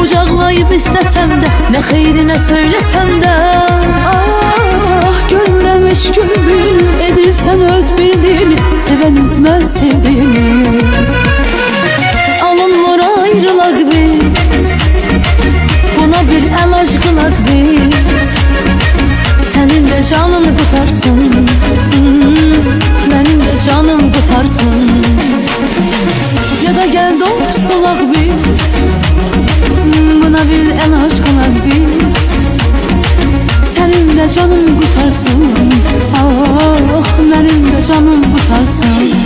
Qucaqlayıb istəsəm də, nə xeyrinə söylesem de. Ah, görmürəm heç gün birini, edirsən öz bildiğini, seven üzmez sevdiğini. Alınmır ayrılaq biz, buna bir əlac qılaq biz. Sənin də canın qutarsın, mənim də canım qutarsın. Ya da gel dostluq biz, buna bir əlac qılaq biz. Sənin də canın qutarsın, ah, mənim də canım qutarsın.